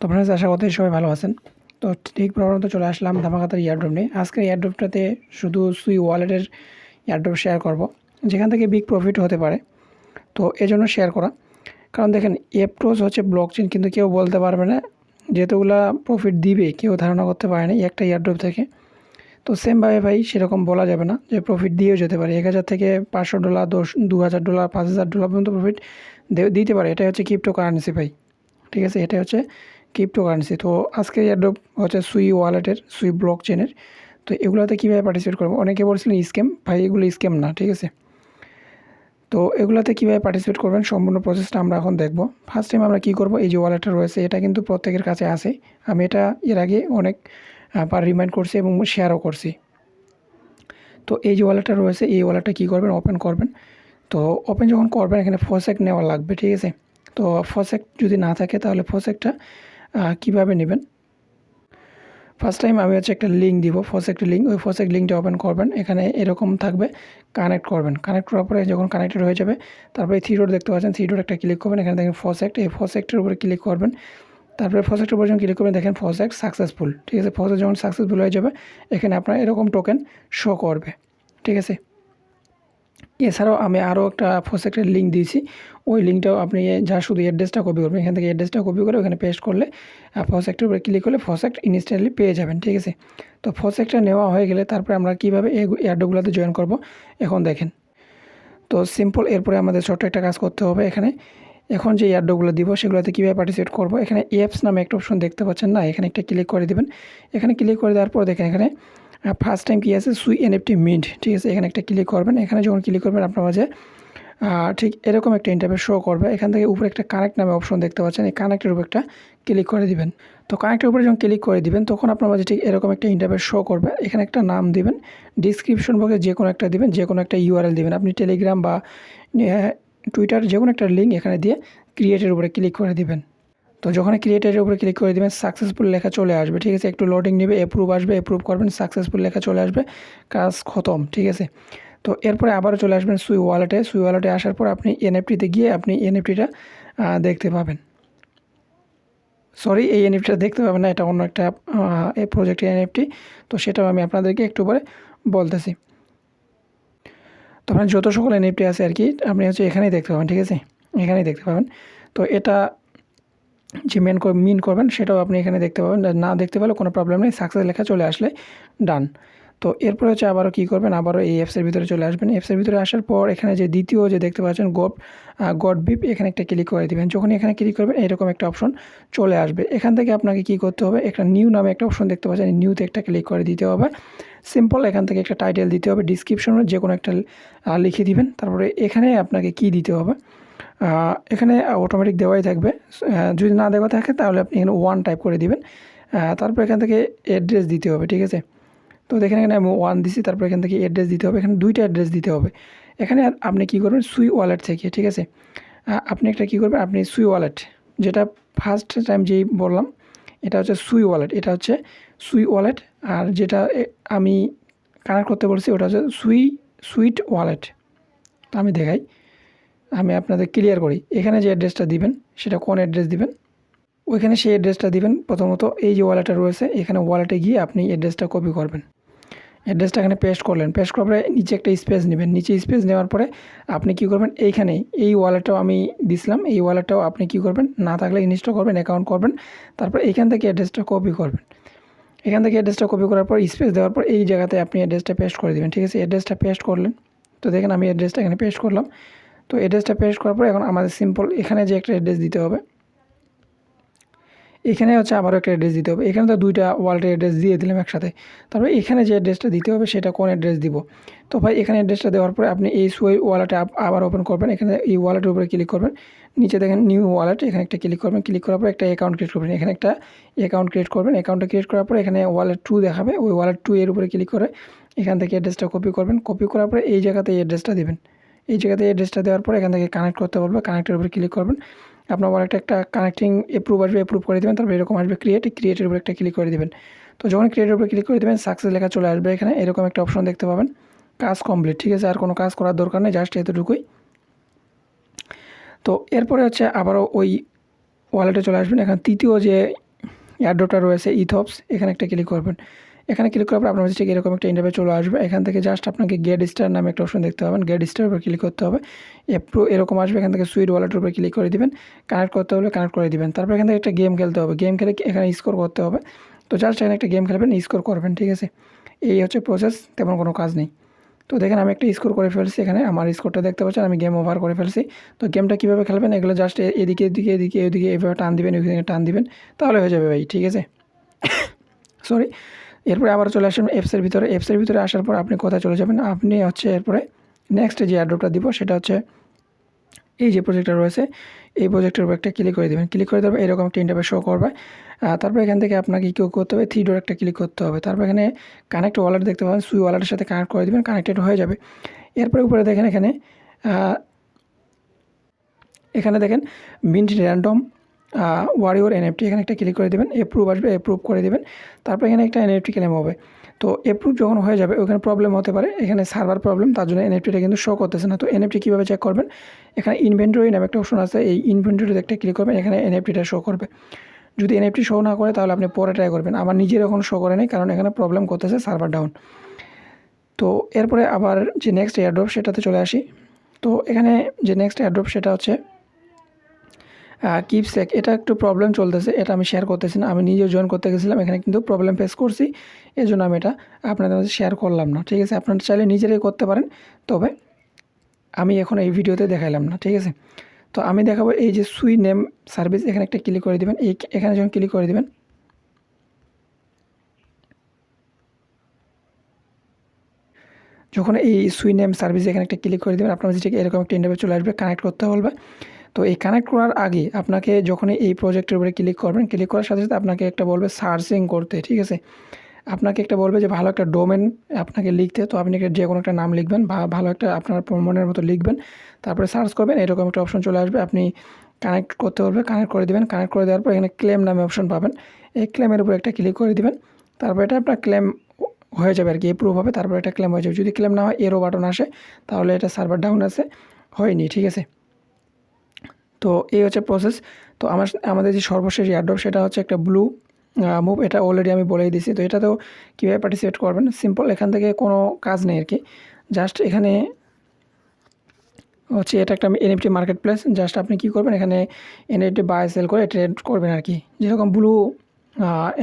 তো ফ্রেন্ডস, আশা করতে সবাই ভালো আছেন। তো ঠিক প্রবণত চলে আসলাম ধামাকাতার এয়ারড্রপ নিয়ে। আজকের এয়ারড্রপটাতে শুধু সুই ওয়ালেটের এয়ারড্রপ শেয়ার করব, যেখান থেকে বিগ প্রফিট হতে পারে। তো এজন্য শেয়ার করা, কারণ দেখেন এপ্রোচ হচ্ছে ব্লক চেইন, কিন্তু কেউ বলতে পারবে না যেতগুলা প্রফিট দিবে, কেউ ধারণা করতে পারে না একটা এয়ারড্রপ থেকে। তো সেমভাবে ভাই সেরকম বলা যাবে না যে প্রফিট দিয়েও যেতে পারে। 1000 থেকে $500, $2000, $5000 পর্যন্ত প্রফিট দিতে পারে। এটাই হচ্ছে ক্রিপ্টো কারেন্সি ভাই, ঠিক আছে? এটা হচ্ছে ক্রিপ্টো কারেন্সি। তো আজকে এয়ারড্রপ হচ্ছে সুই ওয়ালেটের, সুই ব্লক চেনের। তো এগুলোতে কীভাবে পার্টিসিপেট করবো? অনেকে বলছিলেন স্ক্যাম, ভাই এগুলো স্ক্যাম না, ঠিক আছে? তো এগুলোতে কীভাবে পার্টিসিপেট করবেন সম্পূর্ণ প্রসেসটা আমরা এখন দেখব। ফার্স্ট টাইম আমরা কী করব, এই যে ওয়ালেটটা রয়েছে এটা কিন্তু প্রত্যেকের কাছে আছে। আমি এটা এর আগে অনেক বার রিমাইন্ড করছি এবং শেয়ারও করছি। তো এই যে ওয়ালেটটা রয়েছে, এই ওয়ালেটটা কী করবেন, ওপেন করবেন। তো ওপেন যখন করবেন এখানে ফসেক নেওয়া লাগবে, ঠিক আছে? তো ফসেক যদি না থাকে তাহলে ফসেকটা কীভাবে নেবেন? ফার্স্ট টাইম আমি হচ্ছে একটা লিঙ্ক দিব, ফসেক লিঙ্ক। ওই ফসেক লিঙ্কটা ওপেন করবেন, এখানে এরকম থাকবে, কানেক্ট করবেন। কানেক্ট করার পরে যখন কানেক্টেড হয়ে যাবে, তারপরে থ্রি ডট দেখতে পাচ্ছেন, থ্রি ডট একটা ক্লিক করবেন, এখানে দেখেন ফসেক্ট, এই ফসেক্টের উপরে ক্লিক করবেন। তারপরে ফসেক্টের উপরে যখন ক্লিক করবেন দেখেন ফসেক্ট সাকসেসফুল, ঠিক আছে? ফসেক্ট যখন সাকসেসফুল হয়ে যাবে এখানে আপনার এরকম টোকেন শো করবে, ঠিক আছে? এছাড়াও আমি আরও একটা ফসেক্টের লিঙ্ক দিয়েছি, ওই লিঙ্কটাও আপনি যা শুধু অ্যাড্রেসটা কপি করবেন, এখান থেকে অ্যাড্রেসটা কপি করে ওখানে পেস্ট করলে ফসেক্টের উপরে ক্লিক করলে ফসেক্ট ইনস্ট্যান্টলি পেয়ে যাবেন, ঠিক আছে? তো ফসেক্টটা নেওয়া হয়ে গেলে তারপরে আমরা কীভাবে এই এয়ারড্রপগুলোতে জয়েন করব এখন দেখেন। তো সিম্পল, এরপরে আমাদের ছোট্ট একটা কাজ করতে হবে। এখানে এখন যে এয়ারড্রপগুলো দিব সেগুলোতে কীভাবে পার্টিসিপেট করব, এখানে অ্যাপস নামে একটা অপশন দেখতে পাচ্ছেন না, এখানে একটা ক্লিক করে দেবেন। এখানে ক্লিক করে দেওয়ার পর দেখেন এখানে ফার্স্ট টাইম কী আছে, সুই এনএফটি মিন্ট, ঠিক আছে? এখানে একটা ক্লিক করবেন। এখানে যখন ক্লিক করবেন আপনার মাঝে ঠিক এরকম একটা ইন্টারফেস শো করবে। এখান থেকে উপরে একটা কানেক্ট নামে অপশন দেখতে পাচ্ছেন, এই কানেক্টের উপর একটা ক্লিক করে দিবেন। তো কানেক্টের উপরে যখন ক্লিক করে দিবেন তখন আপনার মাঝে ঠিক এরকম একটা ইন্টারফেস শো করবে। এখানে একটা নাম দিবেন, ডিসক্রিপশন বক্সে যে কোনো একটা দিবেন, যে কোনো একটা ইউআরএল দিবেন। আপনি টেলিগ্রাম বা টুইটার যে কোনো একটা লিঙ্ক এখানে দিয়ে ক্রিয়েটের উপরে ক্লিক করে দিবেন। তো যখন ক্রিয়েটের উপরে ক্লিক করে দেবেন সাকসেসফুল লেখা চলে আসবে, ঠিক আছে? একটু লোডিং নেবে, অ্যাপ্রুভ আসবে, অ্যাপ্রুভ করবেন, সাকসেসফুল লেখা চলে আসবে, কাজ খতম, ঠিক আছে? তো এরপরে আবারও চলে আসবেন সুই ওয়ালেটে। সুই ওয়ালেটে আসার পর আপনি এনএফটিতে গিয়ে আপনি এনএফটিটা দেখতে পাবেন। সরি, এই এনএফটিটা দেখতে পাবেন না, এটা অন্য একটা এই প্রজেক্টের এনএফটি। তো সেটাও আমি আপনাদেরকে একটু পরে বলতেছি। তো আপনার যত সকল এনএফটি আছে আর কি, আপনি হচ্ছে এখানেই দেখতে পাবেন, ঠিক আছে? এখানেই দেখতে পাবেন। তো এটা যে মিন করবেন সেটাও আপনি এখানে দেখতে পাবেন। না দেখতে পেলে কোনো প্রবলেম নেই, সাকসেস লেখা চলে আসলে ডান। তো এরপরে হচ্ছে আবারও কী করবেন, আবারও এই অ্যাপসের ভিতরে চলে আসবেন। অ্যাপসের ভিতরে আসার পর এখানে যে দ্বিতীয় যে দেখতে পাচ্ছেন গড বিপ, এখানে একটা ক্লিক করে দেবেন। যখন এখানে ক্লিক করবেন এরকম একটা অপশন চলে আসবে। এখান থেকে আপনাকে কী করতে হবে, একটা নিউ নামে একটা অপশন দেখতে পাচ্ছেন, নিউতে একটা ক্লিক করে দিতে হবে। সিম্পল, এখান থেকে একটা টাইটেল দিতে হবে, ডিসক্রিপশনে যে কোনো একটা লিখে দিবেন। তারপরে এখানে আপনাকে কী দিতে হবে, এখানে অটোমেটিক দেওয়াই থাকবে। যদি না দেওয়া থাকে তাহলে আপনি এখানে 1 টাইপ করে দিবেন। তারপর এখান থেকে অ্যাড্রেস দিতে হবে, ঠিক আছে? তো দেখেন এখানে আমি 1 দিছি, তারপর এখান থেকে অ্যাড্রেস দিতে হবে। এখানে 2টা অ্যাড্রেস দিতে হবে। এখানে আপনি কী করবেন, সুই ওয়ালেট থেকে, ঠিক আছে? আপনি একটা কী করবেন, আপনি সুই ওয়ালেট, যেটা ফার্স্ট টাইম যেই বললাম এটা হচ্ছে সুই ওয়ালেট, এটা হচ্ছে সুই ওয়ালেট। আর যেটা আমি কানেক্ট করতে বলছি ওটা হচ্ছে সুইট ওয়ালেট। তো আমি দেখাই, আমি আপনাদের ক্লিয়ার করি। এখানে যে অ্যাড্রেসটা দিবেন সেটা কোন অ্যাড্রেস দিবেন, ওইখানে সেই অ্যাড্রেসটা দিবেন। প্রথমত এই যে ওয়ালেটটা রয়েছে এখানে ওয়ালেটে গিয়ে আপনি অ্যাড্রেসটা কপি করবেন। অ্যাড্রেসটা এখানে পেস্ট করলেন, পেস্ট করার পরে নিচে একটা স্পেস নেবেন। নিচে স্পেস নেওয়ার পরে আপনি কী করবেন, এইখানে এই ওয়ালেটটাও আমি দিছিলাম, এই ওয়ালেটটাও আপনি কী করবেন, না থাকলে ইনস্টল করবেন, অ্যাকাউন্ট করবেন। তারপর এখান থেকে অ্যাড্রেসটা কপি করবেন। এখান থেকে অ্যাড্রেসটা কপি করার পর স্পেস দেওয়ার পর এই জায়গাতে আপনি অ্যাড্রেসটা পেস্ট করে দেবেন, ঠিক আছে? অ্যাড্রেসটা পেস্ট করলেন। তো দেখেন আমি অ্যাড্রেসটা এখানে পেস্ট করলাম। তো অ্যাড্রেসটা পেস্ট করার পর এখন আমাদের সিম্পল এখানে যে একটা অ্যাড্রেস দিতে হবে, এখানে হচ্ছে আবারও একটা অ্যাড্রেস দিতে হবে। এখানে তো 2টা ওয়ালেটের অ্যাড্রেস দিয়ে দিলাম একসাথে। তারপরে এখানে যে অ্যাড্রেসটা দিতে হবে সেটা কোন অ্যাড্রেস দিব। তো ভাই এখানে অ্যাড্রেসটা দেওয়ার পরে আপনি এই সুই ওয়ালেটে আবার ওপেন করবেন। এখানে এই ওয়ালেটের উপরে ক্লিক করবেন, নিচে দেখেন নিউ ওয়ালেট, এখানে একটা ক্লিক করবেন। ক্লিক করার পরে একটা অ্যাকাউন্ট ক্রিয়েট করবেন, এখানে একটা অ্যাকাউন্ট ক্রিয়েট করবেন। অ্যাকাউন্টটা ক্রিয়েট করার পরে এখানে ওয়ালেট 2 দেখাবে, ওই ওয়ালেট 2 এর উপরে ক্লিক করে এখান থেকে অ্যাড্রেসটা কপি করবেন। কপি করার পরে এই জায়গাতে এই অ্যাড্রেসটা দেবেন। এই জায়গাতে অ্যাড্রেসটা দেওয়ার পরে এখান থেকে কানেক্ট করতে বলবে, কানেক্টের উপরে ক্লিক করবেন। আপনার ওয়ালেটে একটা কানেক্টিং অ্যাপ্রুভ আসবে, অ্যাপ্রুভ করে দেবেন। তারপর এরকম আসবে ক্রিয়েটের উপরে একটা ক্লিক করে দেবেন। তো যখন ক্রিয়েটের উপরে ক্লিক করে দেবেন সাকসেস লেখা চলে আসবে। এখানে এরকম একটা অপশন দেখতে পাবেন, কাজ কমপ্লিট, ঠিক আছে? আর কোনো কাজ করার দরকার নেই, জাস্ট এতটুকুই। তো এরপরে হচ্ছে আবারও ওই ওয়ালেটে চলে আসবেন। এখন তৃতীয় যে এয়ারড্রপটা রয়েছে ইথপস, এখানে একটা ক্লিক করবেন। এখানে ক্লিক করার পর আপনার কাছে ঠিক এরকম একটা ইন্টারফেস চলে আসবে। এখান থেকে জাস্ট আপনাকে গেট স্টার নামে একটা অপশন দেখতে পাবেন, গেট স্টারের উপর ক্লিক করতে হবে। এরকম আসবে, এখান থেকে সুইট ওয়ালেটের উপর ক্লিক করে দিবেন, কানেক্ট করতে হলে কানেক্ট করে দিবেন। তারপর এখান থেকে একটা গেম খেলতে হবে, গেম খেলে এখানে স্কোর করতে হবে। তো জাস্ট এখানে একটা গেম খেলবেন, স্কোর করবেন, ঠিক আছে। এই হচ্ছে প্রসেস, তেমন কোনো কাজ নেই। তো দেখেন আমি একটা স্কোর করে ফেলছি, এখানে আমার স্কোরটা দেখতে পাচ্ছেন, আমি গেম ওভার করে ফেলছি। তো গেমটা কীভাবে খেলবেন, এগুলো জাস্ট এদিকে এদিকে এদিকে এদিকে এভাবে টান দিবেন, ওইদিকে টান দিবেন, তাহলে হয়ে যাবে ভাই, ঠিক আছে। সরি। এরপরে আবার চলে আসবেন অ্যাপসের ভিতরে। অ্যাপসের ভিতরে আসার পর আপনি কোথায় চলে যাবেন, আপনি হচ্ছে এরপরে নেক্সট যে এয়ারড্রপটা দিব সেটা হচ্ছে এই যে প্রজেক্টটা রয়েছে, এই প্রজেক্টের উপর একটা ক্লিক করে দেবেন। ক্লিক করে দেওয়ার এরকম একটা ইন্টারফেস শো করবে। তারপর এখান থেকে আপনাকে কী করতে হবে, থ্রি ডট একটা ক্লিক করতে হবে। তারপর এখানে কানেক্ট ওয়ালেট দেখতে পাবেন, সুই ওয়ালেটের সাথে কানেক্ট করে দেবেন, কানেক্টেড হয়ে যাবে। এরপরে উপরে দেখেন এখানে দেখেন মিন্ট র্যান্ডম ওয়ারিওর এনএফটি, এখানে একটা ক্লিক করে দেবেন, অ্যাপ্রুভ আসবে, অ্যাপ্রুভ করে দেবেন। তারপর এখানে একটা এনএফটি ক্লেম হবে। তো অ্যাপ্রুভ যখন হয়ে যাবে ওখানে প্রবলেম হতে পারে, এখানে সার্ভার প্রবলেম, তার জন্য এনএফটিটা কিন্তু শো করতেছে না। তো এনএফটি কীভাবে চেক করবেন, এখানে ইনভেন্টরি নামে একটা অপশন আছে, এই ইনভেন্টরিতে একটা ক্লিক করবেন, এখানে এনএফটিটা শো করবে। যদি এনএফটি শো না করে তাহলে আপনি পরে ট্রাই করবেন। আমার নিজের এখন শো করে নেই, কারণ এখানে প্রবলেম করতেছে, সার্ভার ডাউন। তো এরপরে আবার যে নেক্সট এয়ারড্রপ সেটাতে চলে আসি। তো এখানে যে নেক্সট এয়ারড্রপ সেটা হচ্ছে কিপসেক, এটা একটু প্রবলেম চলতেছে, এটা আমি শেয়ার করতেছি না। আমি নিজেও জয়েন করতে গেছিলাম, এখানে কিন্তু প্রবলেম ফেস করছি, এই জন্য আমি এটা আপনাদের মাঝে শেয়ার করলাম না, ঠিক আছে। আপনারা চাইলে নিজেরাই করতে পারেন, তবে আমি এখন এই ভিডিওতে দেখাইলাম না, ঠিক আছে। তো আমি দেখাবো এই যে সুই নেম সার্ভিস, এখানে একটা ক্লিক করে দেবেন। এখানে যখন ক্লিক করে দেবেন, যখন এই সুই নেম সার্ভিস এখানে একটা ক্লিক করে দেবেন, আপনার ঠিক এরকম একটা ইন্টারফেস চলে আসবে, কানেক্ট করতে বলবে। তো এই কানেক্ট করার আগে আপনাকে যখন এই প্রজেক্টের উপরে ক্লিক করবেন, ক্লিক করার সাথে সাথে আপনাকে একটা বলবে সার্চিং করতে, ঠিক আছে। আপনাকে একটা বলবে যে ভালো একটা ডোমেন আপনাকে লিখতে, তো আপনি যে কোনো একটা নাম লিখবেন বা ভালো একটা আপনার মনের মতো লিখবেন, তারপরে সার্চ করবেন, এরকম একটা অপশন চলে আসবে, আপনি কানেক্ট করতে বলবে, কানেক্ট করে দেবেন। কানেক্ট করে দেওয়ার পর এখানে ক্লেম নামে অপশন পাবেন, এই ক্লেমের উপর একটা ক্লিক করে দেবেন। তারপর এটা আপনার ক্লেম হয়ে যাবে আর কি, এপ্রুভ হবে, তারপর এটা ক্লেম হয়ে যাবে। যদি ক্লেম না হয় এরো বাটন আসে, তাহলে এটা সার্ভার ডাউন আছে, হয়নি, ঠিক আছে। তো এই হচ্ছে প্রসেস। তো আমাদের যে সর্বশেষ এয়ারড্রপ সেটা হচ্ছে একটা ব্লু মুভ, এটা অলরেডি আমি বলেই দিয়েছি। তো এটাতেও কীভাবে পার্টিসিপেট করবেন, সিম্পল, এখান থেকে কোনো কাজ নেই আর কি, জাস্ট এখানে হচ্ছে এটা একটা এনএফটি মার্কেট প্লেস। জাস্ট আপনি কী করবেন, এখানে এনএফটি বাই সেল করে ট্রেড করবেন আর কি, যেরকম ব্লু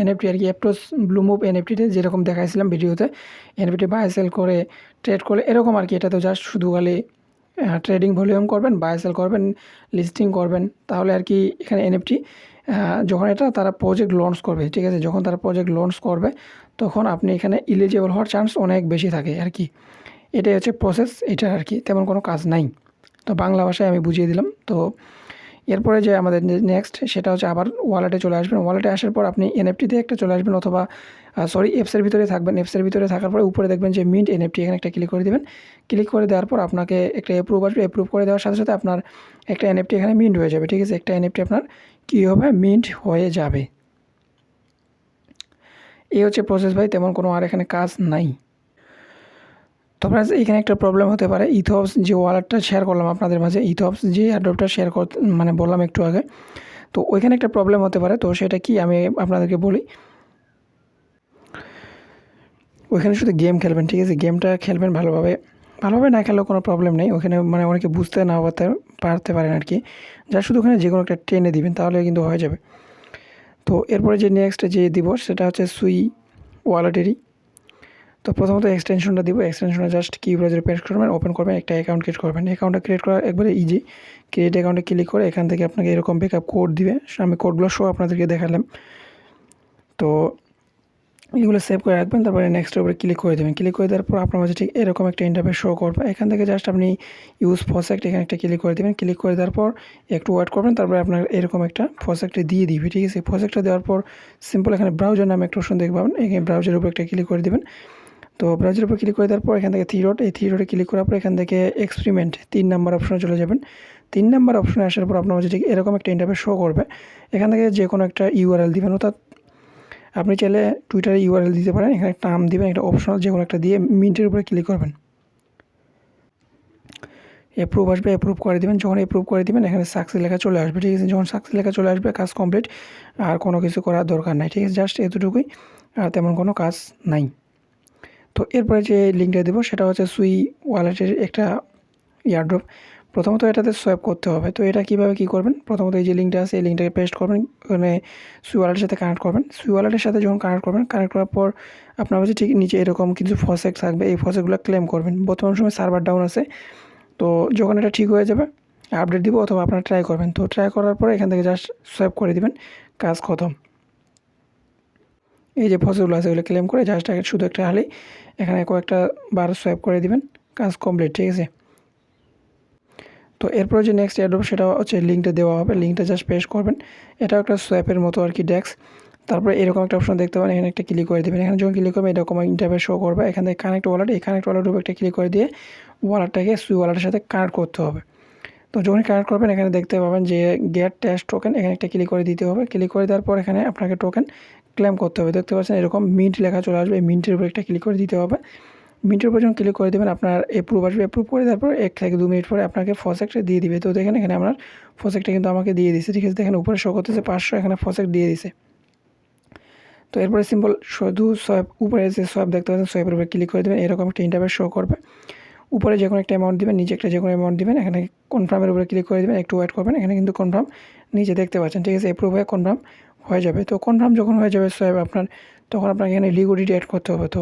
এনএফটি আর কি, অ্যাপটোস ব্লু মুভ এনএফটিতে যেরকম দেখাইছিলাম ভিডিওতে, এনএফটি বাই সেল করে ট্রেড করলে এরকম আর কি। এটা তো জাস্ট শুধু খালি ট্রেডিং ভলিউম করবেন, বাই সেল করবেন, লিস্টিং করবেন, তাহলে আর কি এখানে এনএফটি যখন এটা তারা প্রজেক্ট লঞ্চ করবে, ঠিক আছে, যখন তারা প্রজেক্ট লঞ্চ করবে তখন আপনি এখানে এলিজিবল হওয়ার চান্স অনেক বেশি থাকে আর কি। এটাই হচ্ছে প্রসেস, এটা আর কি, তেমন কোনো কাজ নাই। তো বাংলা ভাষায় আমি বুঝিয়ে দিলাম। তো এরপরে যে আমাদের নেক্সট সেটা হচ্ছে আবার ওয়ালেটে চলে আসবেন। ওয়ালেটে আসার পর আপনি এনএফটিতে একটা চলে আসবেন, অথবা অ্যাপসের ভিতরে থাকবেন। অ্যাপসের ভিতরে থাকার পরে উপরে দেখবেন যে মিন্ট এনএফটি, এখানে একটা ক্লিক করে দেবেন। ক্লিক করে দেওয়ার পর আপনাকে একটা অ্যাপ্রুভ আসবে, অ্যাপ্রুভ করে দেওয়ার সাথে সাথে আপনার একটা এনএফটি এখানে মিন্ট হয়ে যাবে, ঠিক আছে। একটা এনএফটি আপনার কী হবে, মিন্ট হয়ে যাবে। এই হচ্ছে প্রসেস ভাই, তেমন কোনো আর এখানে কাজ নাই। তো ফ্রেন্ডস, এখানে একটা প্রবলেম হতে পারে, ইথপস যে ওয়ালেটটা শেয়ার করলাম আপনাদের মাঝে, ইথপস যে এয়ারড্রপটা শেয়ার করতে মানে বললাম একটু আগে, তো ওইখানে একটা প্রবলেম হতে পারে। তো সেটা কি আমি আপনাদেরকে বলি। ওইখানে শুধু গেম খেলবেন, ঠিক আছে, গেমটা খেলবেন ভালোভাবে, ভালোভাবে না খেলেও কোনো প্রবলেম নেই। ওখানে মানে অনেকে বুঝতে না পারতে পারেন আর কি, যা শুধু ওখানে যে কোনো একটা টেনে দিবেন, তাহলে কিন্তু হয়ে যাবে। তো এরপরে যে নেক্সট যে দিব সেটা হচ্ছে সুই ওয়ালেটেরই। তো প্রথমত এক্সটেনশনটা দিব, এক্সটেনশনে জাস্ট কি ব্রাউজারে পেস্ট করবেন, ওপেন করবেন, একটা অ্যাকাউন্ট ক্রিয়েট করবেন। অ্যাকাউন্টটা ক্রিয়েট করা একবারে ইজি, ক্রিয়েট অ্যাকাউন্টে ক্লিক করে এখান থেকে আপনাকে এরকম ব্যাকআপ কোড দিবে, আমি কোডগুলো সহ আপনাদেরকে দেখালাম। তো এগুলো সেভ করে রাখবেন, তারপরে নেক্সটের উপরে ক্লিক করে দেবেন। ক্লিক করে দেওয়ার পর আপনার মাঝে ঠিক এরকম একটা ইন্টারফেস শো করবে। এখান থেকে জাস্ট আপনি ইউজ ফসেক্ট, এখানে একটা ক্লিক করে দেবেন। ক্লিক করে দেওয়ার পর একটু ওয়েট করবেন, তারপরে আপনার এরকম একটা ফসেক্টে দিয়ে দিবে, ঠিক আছে। ফসেক্টটা দেওয়ার পর সিম্পল এখানে ব্রাউজার নামে একটা অপশন দেখতে পাবেন, এখানে ব্রাউজারের উপর একটা ক্লিক করে দেবেন। তো ব্রাউজারের উপর ক্লিক করে দেওয়ার পর এখান থেকে এই থ্রি ডটে ক্লিক করার পর এখান থেকে এক্সপেরিমেন্ট 3 নাম্বার অপশনে চলে যাবেন। 3 নাম্বার অপশনে আসার পর আপনার মাঝে ঠিক এরকম একটা ইন্টারফেস শো করবে। এখান থেকে যে কোনো একটা ইউআরএল দিবেন, অর্থাৎ আপনি চাইলে টুইটারে ইউআরএল দিতে পারেন, এখানে একটা নাম দিবেন, একটা অপশনাল যে কোনো একটা দিয়ে মিন্টের উপরে ক্লিক করবেন। অ্যাপ্রুভ আসবে, অ্যাপ্রুভ করে দেবেন। যখন অ্যাপ্রুভ করে দেবেন এখানে সাকসেস লেখা চলে আসবে, ঠিক আছে। যখন সাকসেস লেখা চলে আসবে কাজ কমপ্লিট, আর কোনো কিছু করার দরকার নাই, ঠিক আছে। জাস্ট এতটুকুই, আর তেমন কোনো কাজ নাই। তো এরপরে যে লিঙ্কটা দেবো সেটা হচ্ছে সুই ওয়ালেটের একটা এয়ারড্রপ। প্রথমত এটাতে সোয়াইপ করতে হবে। তো এটা কীভাবে কী করবেন, প্রথমত এই যে লিঙ্কটা আছে এই লিঙ্কটাকে পেস্ট করবেন, ওখানে সুই ওয়ালেটের সাথে কানেক্ট করবেন। সুই ওয়ালেটের সাথে যখন কানেক্ট করবেন, কানেক্ট করার পর আপনার কাছে ঠিক নিচে এরকম কিছু ফসেট থাকবে, এই ফসেটগুলো ক্লেম করবেন। বর্তমান সময় সার্ভার ডাউন আছে, তো যখন এটা ঠিক হয়ে যাবে আপডেট দিব, অথবা আপনারা ট্রাই করবেন। তো ট্রাই করার পরে এখান থেকে জাস্ট সোয়াইপ করে দিবেন, কাজ খতম। এই যে ফসেটগুলো আছে এগুলো ক্লেম করে জাস্ট শুধু একটা হালেই এখানে কয়েকটা বার সোয়াইপ করে দিবেন, কাজ কমপ্লিট, ঠিক আছে। তো এরপরে যে নেক্সট এয়ারড্রপ সেটা হচ্ছে লিঙ্কটা দেওয়া হবে, লিঙ্কটা জাস্ট পেস্ট করবেন। এটাও একটা সোয়াপের মতো আর কি, ডেস্ক। তারপরে এরকম একটা অপশন দেখতে পাবেন, এখানে একটা ক্লিক করে দেবেন। এখানে যখন ক্লিক করবেন এরকম ইন্টারফেস শো করবে। এখান থেকে কানেক্ট ওয়ালেট, এই কানেক্ট ওয়ালেটের উপর একটা ক্লিক করে দিয়ে ওয়ালেটটাকে সুই ওয়ালেটের সাথে কানেক্ট করতে হবে। তো যখন কানেক্ট করবেন এখানে দেখতে পাবেন যে গেট টেস্ট টোকেন, এখানে একটা ক্লিক করে দিতে হবে। ক্লিক করে দেওয়ার পর এখানে আপনাকে টোকেন ক্লেম করতে হবে। দেখতে পাচ্ছেন এরকম মিন্ট লেখা চলে আসবে, এই মিন্টের উপর একটা ক্লিক করে দিতে হবে। মিনিটের উপর যখন ক্লিক করে দেবেন আপনার অ্যাপ্রুভ আসবে, অ্যাপ্রুভ করে দেওয়ার পর 1 থেকে 2 মিনিট পরে আপনাকে ফসেকটা দিয়ে দিবে। তো দেখেন এখানে আমার ফসেকটা কিন্তু আমাকে দিয়ে দিছে, ঠিক আছে। দেখেন উপরে শো করতেছে 500, এখানে ফসেক দিয়ে দিছে। তো এরপরে সিম্পল শুধু সোয়াইপ, উপরে যে সোয়াইপ দেখতে পাচ্ছেন সোয়াইপের উপরে ক্লিক করে দেবেন, এরকম একটা ইন্টারফেস শো করবে। উপরে যে কোনো একটা অ্যামাউন্ট দিবেন, নিচে একটা যে কোনো অ্যামাউন্ট দিবেন, এখানে কনফার্মের উপরে ক্লিক করে দেবেন, একটু ওয়েট করবেন। এখানে কিন্তু কনফার্ম নিচে দেখতে পাচ্ছেন, ঠিক আছে। অ্যাপ্রুভ হয়ে কনফার্ম হয়ে যাবে। তো কনফার্ম যখন হয়ে যাবে সোয়াইপ আপনার, তখন আপনাকে এখানে লিকুইডিটি অ্যাড করতে হবে। তো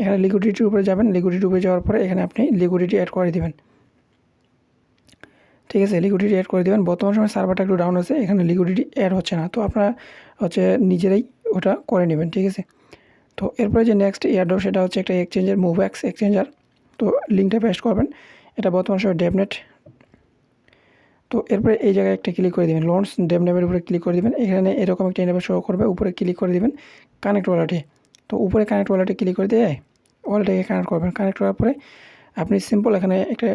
এখানে লিকুইডিটির উপরে যাবেন, লিকুইডিটির উপরে যাওয়ার পরে এখানে আপনি লিকুইডিটি অ্যাড করে দিবেন, ঠিক আছে। লিকুইডিটি অ্যাড করে দেবেন। বর্তমান সময় সার্ভারটা একটু ডাউন আছে, এখানে লিকুইডিটি অ্যাড হচ্ছে না, তো আপনারা হচ্ছে নিজেরাই ওটা করে নেবেন, ঠিক আছে। তো এরপরে যে নেক্সট এয়ারড্রপ সেটা হচ্ছে একটা এক্সচেঞ্জের, মুভএক্স এক্সচেঞ্জার। তো লিঙ্কটা পেস্ট করবেন, এটা বর্তমান সময় ডেভনেট। তো এরপরে এই জায়গায় একটা ক্লিক করে দেবেন, লঞ্চ ডেভনেটের উপরে ক্লিক করে দেবেন। এখানে এরকম একটা ইন্টারফেস শো করবে, উপরে ক্লিক করে দেবেন কানেক্ট ওয়ালেটে। তো উপরে কানেক্ট ওয়ালেটে ক্লিক করে দিয়ে ওয়ালেটটাকে কানেক্ট করবেন। কানেক্ট করার পরে আপনি সিম্পল এখানে একটা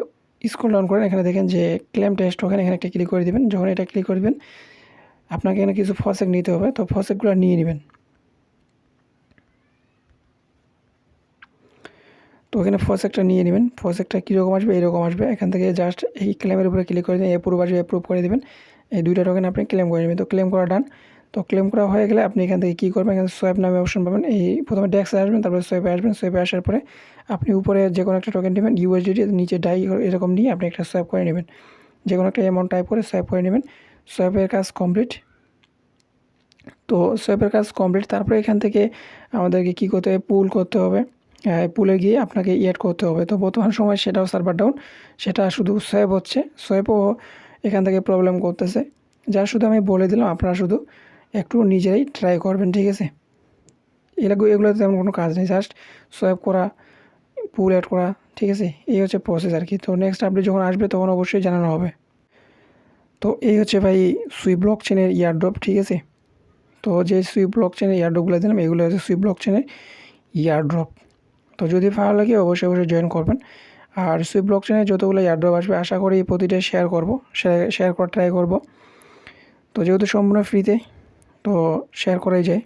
স্ক্রল ডাউন করেন, এখানে দেখেন যে ক্লেম টেস্ট টোকেন, এখানে একটা ক্লিক করে দেবেন। যখন এটা ক্লিক করবেন আপনাকে এখানে কিছু ফসেক নিতে হবে, তো ফসেকগুলো নিয়ে নেবেন। তো এখানে ফসেকটা নিয়ে নেবেন। ফসেকটা কীরকম আসবে, এরকম আসবে। এখান থেকে জাস্ট এই ক্লেমের উপরে ক্লিক করে দেবেন, অ্যাপ্রুভ আসবে, অ্যাপ্রুভ করে দেবেন। এই দুইটা টোকেন আপনি ক্লেম করে নেবেন। তো ক্লেম করা ডান। তো ক্লেম করা হয়ে গেলে আপনি এখান থেকে কী করবেন, এখানে সোয়াইপ নামে অপশন পাবেন। এই প্রথমে ডেস্কে আসবেন, তারপরে সোয়াইপে আসবেন। সোয়াইপে আসার পরে আপনি উপরে যে কোনো একটা টোকেন নেবেন, ইউএসডিটি, নিচে ডাই এরকম নিয়ে আপনি একটা সোয়াইপ করে নেবেন। যে কোনো একটা অ্যামাউন্ট টাইপ করে সোয়াইপ করে নেবেন। সোয়াইপের কাজ কমপ্লিট। তো সোয়াইপের কাজ কমপ্লিট। তারপরে এখান থেকে আমাদেরকে কী করতে হবে, পুল করতে হবে। পুলে গিয়ে আপনাকে অ্যাড করতে হবে। তো বর্তমান সময় সেটাও সার্ভার ডাউন, সেটা শুধু সোয়াইপ হচ্ছে, সোয়াইপও এখান থেকে প্রবলেম করতেছে। যা শুধু আমি বলে দিলাম, আপনারা শুধু একটু নিজেরাই ট্রাই করবেন, ঠিক আছে। এগুলোতে তেমন কোনো কাজ নেই, জাস্ট সোয়াইপ করা, পুল অ্যাড করা, ঠিক আছে। এই হচ্ছে প্রসেস আর কি। তো নেক্সট আপডেট যখন আসবে তখন অবশ্যই জানানো হবে। তো এই হচ্ছে ভাই সুই ব্লক চেনের এয়ারড্রপ, ঠিক আছে। তো যে সুই ব্লক চেনের এয়ারড্রপগুলো দিলাম এগুলো হচ্ছে সুই ব্লক চেনের এয়ারড্রপ। তো যদি ভালো লাগে অবশ্যই জয়েন করবেন। আর সুই ব্লক চেনে যতগুলো এয়ারড্রপ আসবে আশা করি প্রতিটা শেয়ার করব, শেয়ার করার ট্রাই করব। তো যেহেতু সম্পূর্ণ ফ্রিতে, তো শেয়ার করাই যায়।